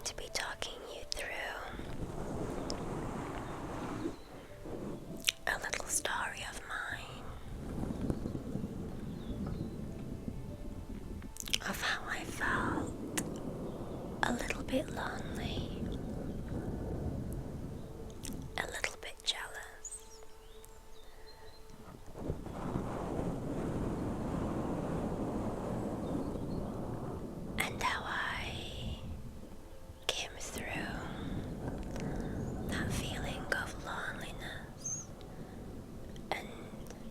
to be talking you through a little story of mine, of how I felt a little bit lonely, a little bit jealous, and how I came through that feeling of loneliness and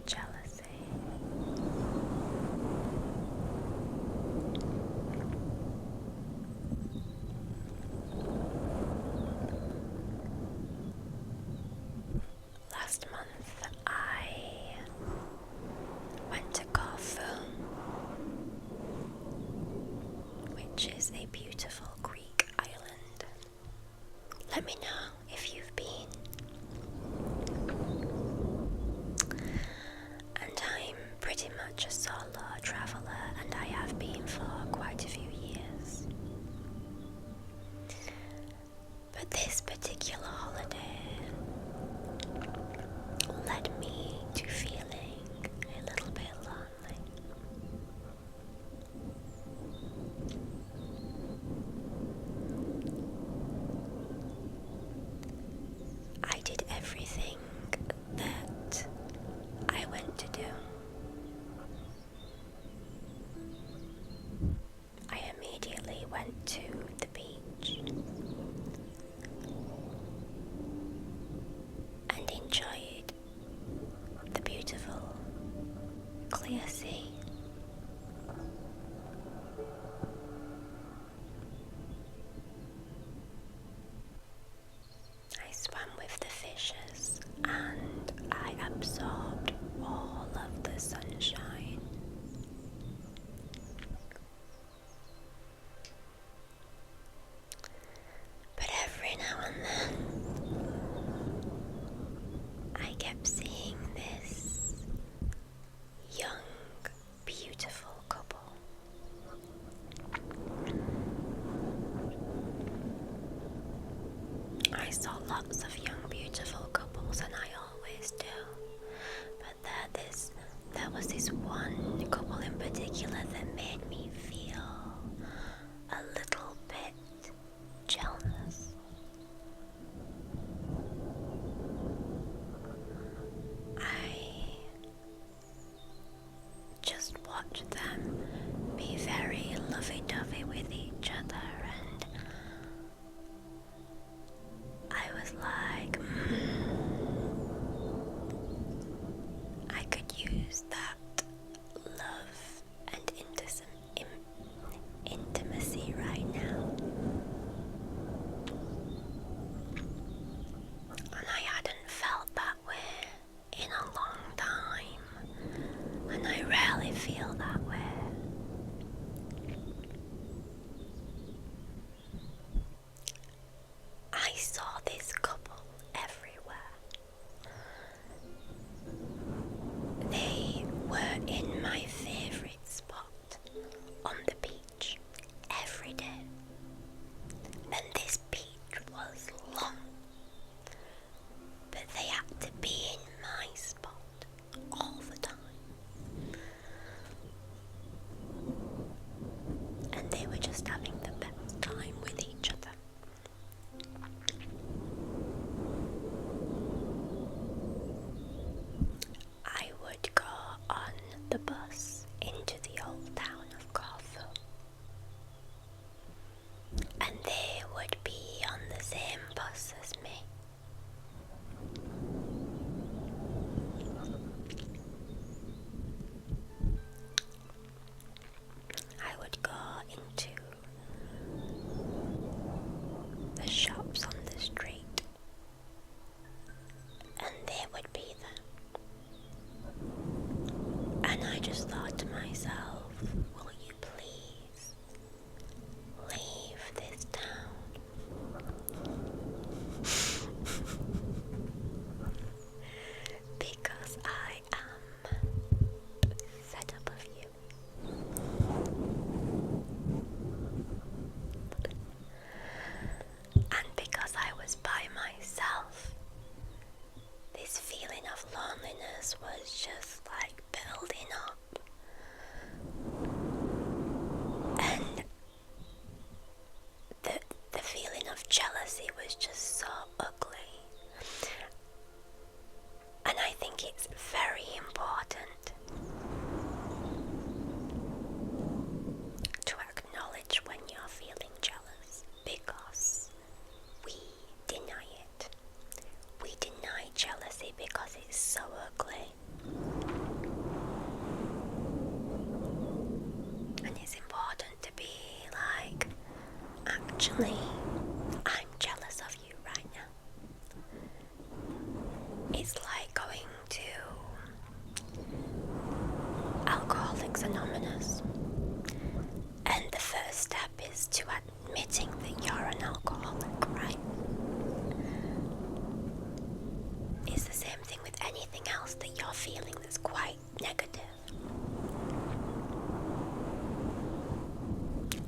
jealousy. Last month I went to Corfu, which is a beautiful Greek island. Let me know if you've been. And I'm pretty much a solo traveller, and I have been for quite a few years. But this particular holiday led me to feeling a little bit lonely. I did everything that I went to do. I immediately went to the beach and enjoyed the beautiful clear sea. I swam with the fishes and I absorbed all of the sunshine. But every now and then I kept seeing this young, beautiful couple. I saw lots of young, beautiful couples, and I always do. But there was this one couple in particular that made me feel a little bit jealous. I just watched them be very lovey-dovey with each other, and I was like,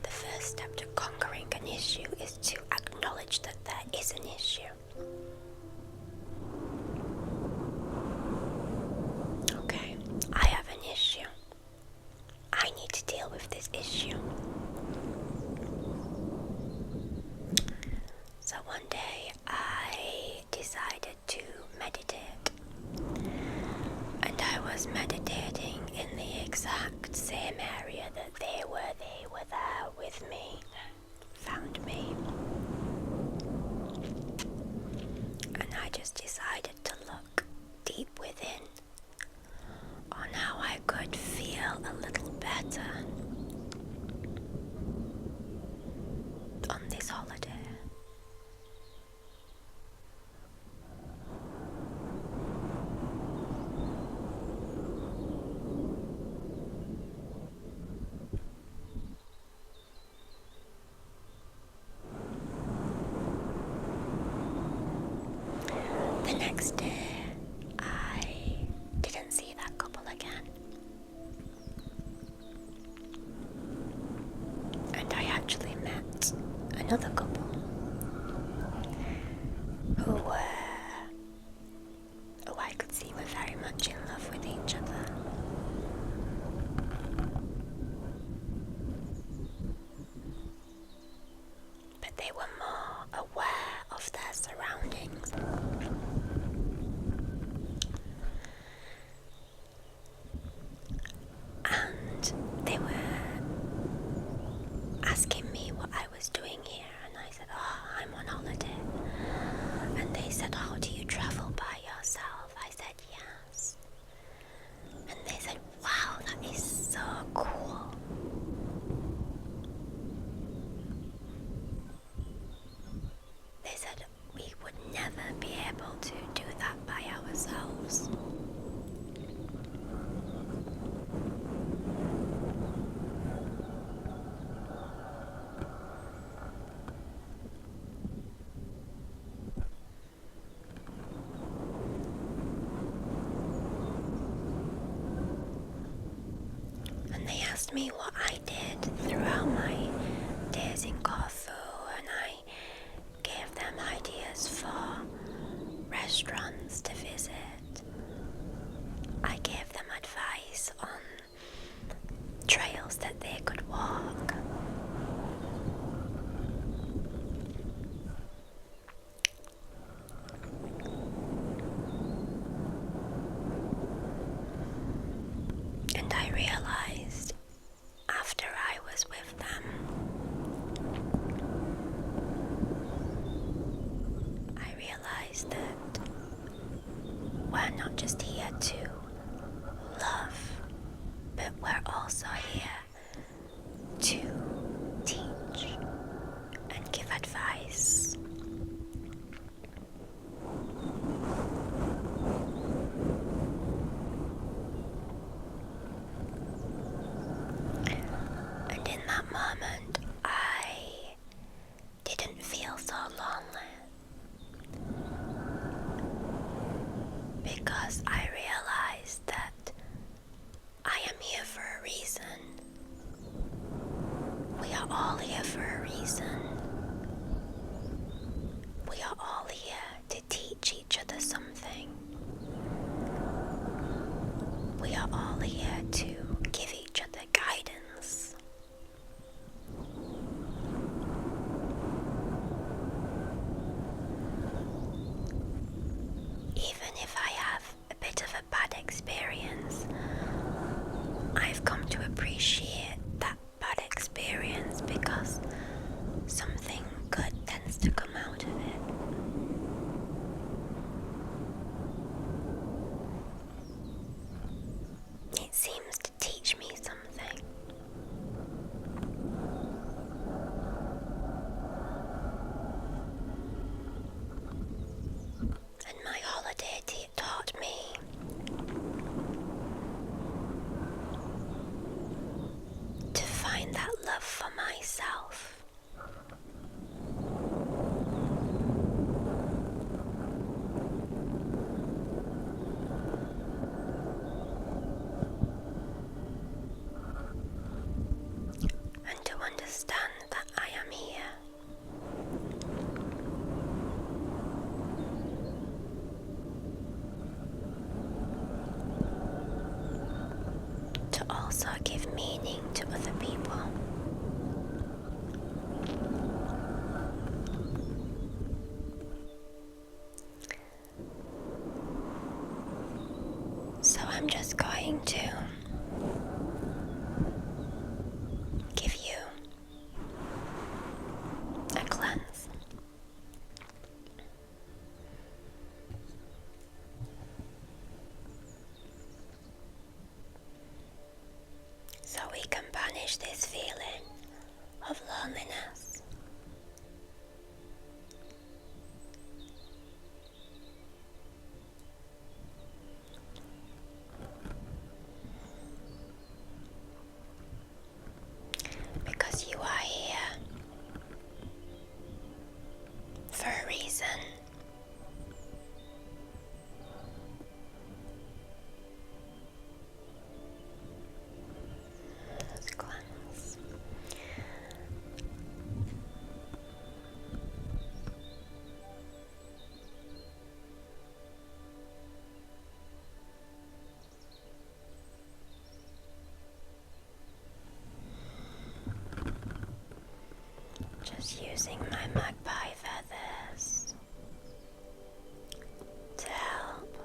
the first step to conquering an issue is to acknowledge that there is an issue. Okay, I have an issue. I need to deal with this issue. So one day I decided to meditate. And I was meditating in the exact same area that they were there with me, found me. And I just decided to look deep within on how I could feel a little better on this holiday. The next day, I didn't see that couple again. And I actually met another couple who I could see were very much in love with each other. But they were more aware of their surroundings. And they were asking me what I was doing here, and I said, "Oh, I'm on holiday." And they said, "Oh, do you travel by yourself?" I said, "Yes." And they said, "Wow, that is so cool." They said we would never be able to do that by ourselves. And they asked me what I did throughout my days in Corfu, and I gave them ideas for restaurants to visit. I gave them advice on trails that they could walk. And I realized after I was with them, I realized that we're not just here to love, but we're also here to teach and give advice. And in that moment, I didn't feel so lonely, because I realized that I am here for a reason. We are all here for a reason. We are all here to teach each other something. We are all here to give each other guidance. Even if I have a bit of a bad experience, I've come to appreciate that bad experience because something good tends to come out of it. It seems to teach me something. And my holiday taught me to find that love for myself. And to understand banish this feeling of loneliness. Because you are here for a reason. Let's cleanse. Just using my magpie feathers to help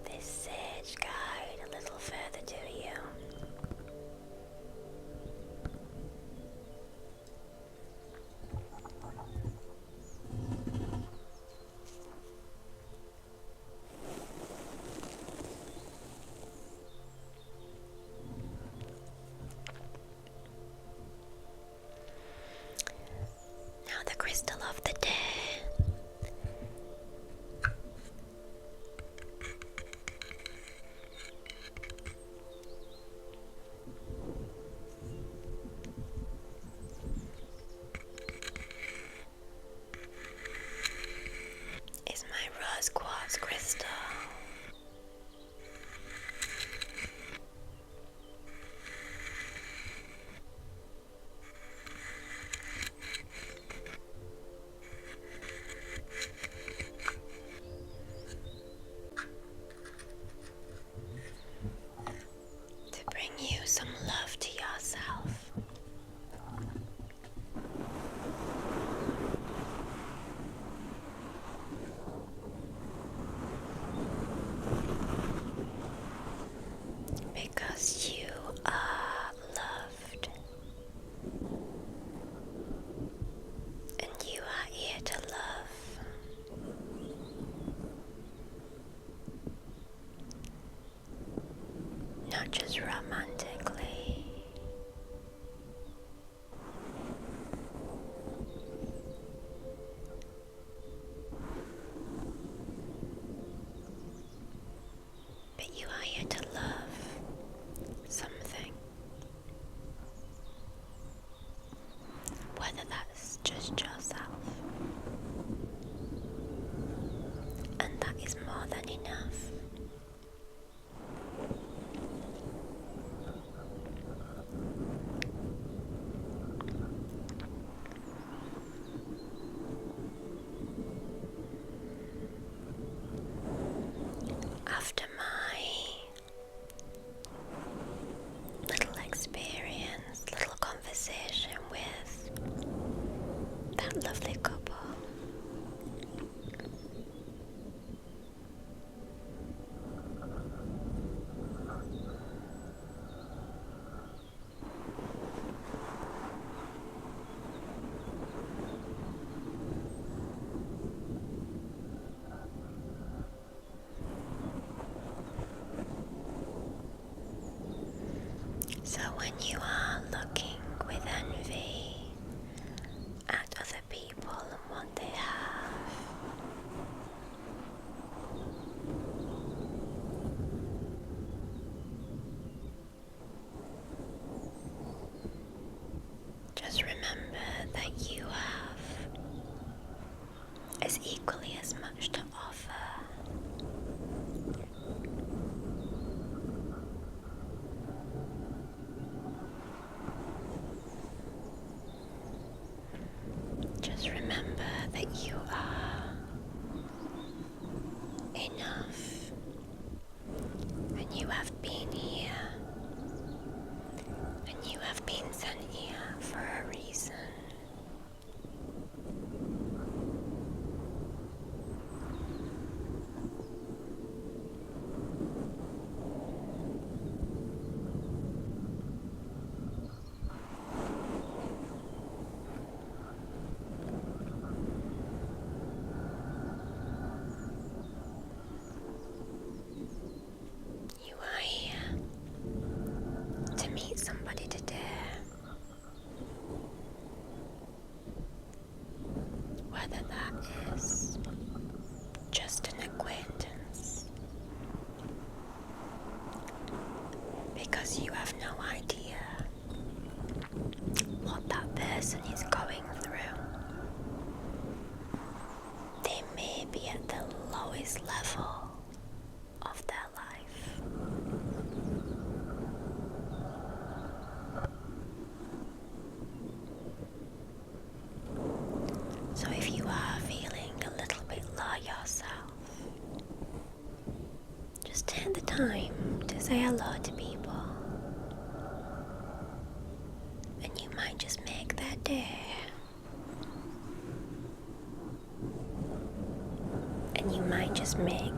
this sage guide a little further to you. Now the crystal of the day. Is my rose quartz crystal. To bring you some love to yourself. Because you are loved. And you are here to love. Not just romantically. But you are here to love something. Whether that's just yourself. And that is more than enough. After my little experience, little conversation with that lovely couple, so when you are looking with envy at other people and what they have, just remember that you have as equally as much to offer. Just remember that you are enough, and you have been here, and you have been sent here for a reason. to meet somebody today. Whether that is just an acquaintance, because you have no idea what that person is going through. They may be at the lowest level of their life. So if you are feeling a little bit low yourself, just take the time to say hello to people, and you might just make their day. And you might just make